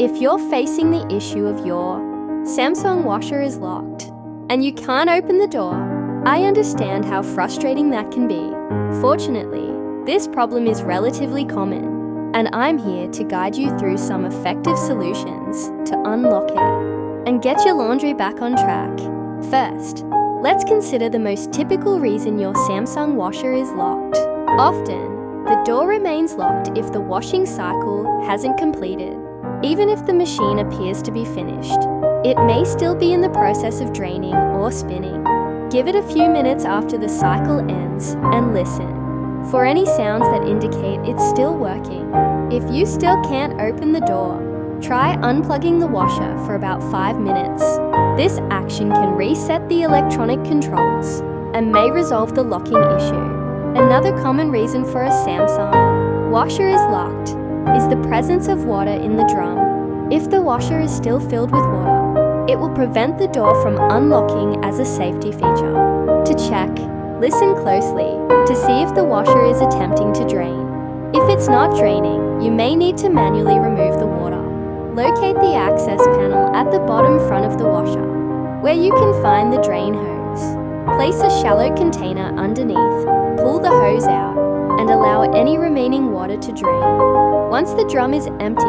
If you're facing the issue of your Samsung washer is locked and you can't open the door, I understand how frustrating that can be. Fortunately, this problem is relatively common, and I'm here to guide you through some effective solutions to unlock it and get your laundry back on track. First, let's consider the most typical reason your Samsung washer is locked. Often, the door remains locked if the washing cycle hasn't completed. Even if the machine appears to be finished, it may still be in the process of draining or spinning. Give it a few minutes after the cycle ends and listen for any sounds that indicate it's still working. If you still can't open the door, try unplugging the washer for about 5 minutes. This action can reset the electronic controls and may resolve the locking issue. Another common reason for a Samsung washer is locked is the presence of water in the drum. If the washer is still filled with water, it will prevent the door from unlocking as a safety feature. To check, listen closely to see if the washer is attempting to drain. If it's not draining, you may need to manually remove the water. Locate the access panel at the bottom front of the washer, where you can find the drain hose. Place a shallow container underneath, pull the hose out, and allow any remaining water to drain. Once the drum is empty,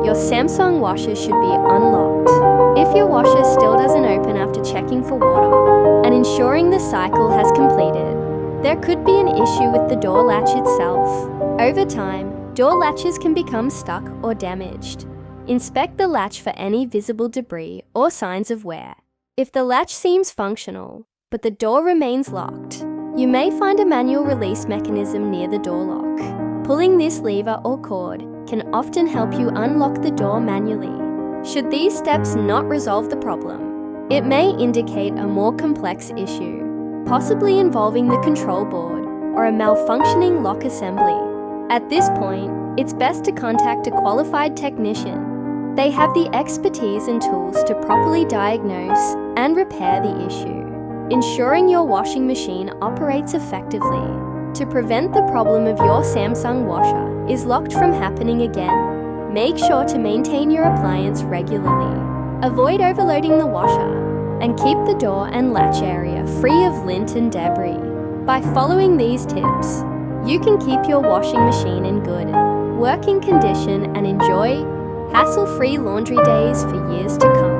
your Samsung washer should be unlocked. If your washer still doesn't open after checking for water and ensuring the cycle has completed, there could be an issue with the door latch itself. Over time, door latches can become stuck or damaged. Inspect the latch for any visible debris or signs of wear. If the latch seems functional, but the door remains locked, you may find a manual release mechanism near the door lock. Pulling this lever or cord can often help you unlock the door manually. Should these steps not resolve the problem, it may indicate a more complex issue, possibly involving the control board or a malfunctioning lock assembly. At this point, it's best to contact a qualified technician. They have the expertise and tools to properly diagnose and repair the issue, ensuring your washing machine operates effectively. To prevent the problem of your Samsung washer is locked from happening again, make sure to maintain your appliance regularly. Avoid overloading the washer and keep the door and latch area free of lint and debris. By following these tips, you can keep your washing machine in good working condition and enjoy hassle-free laundry days for years to come.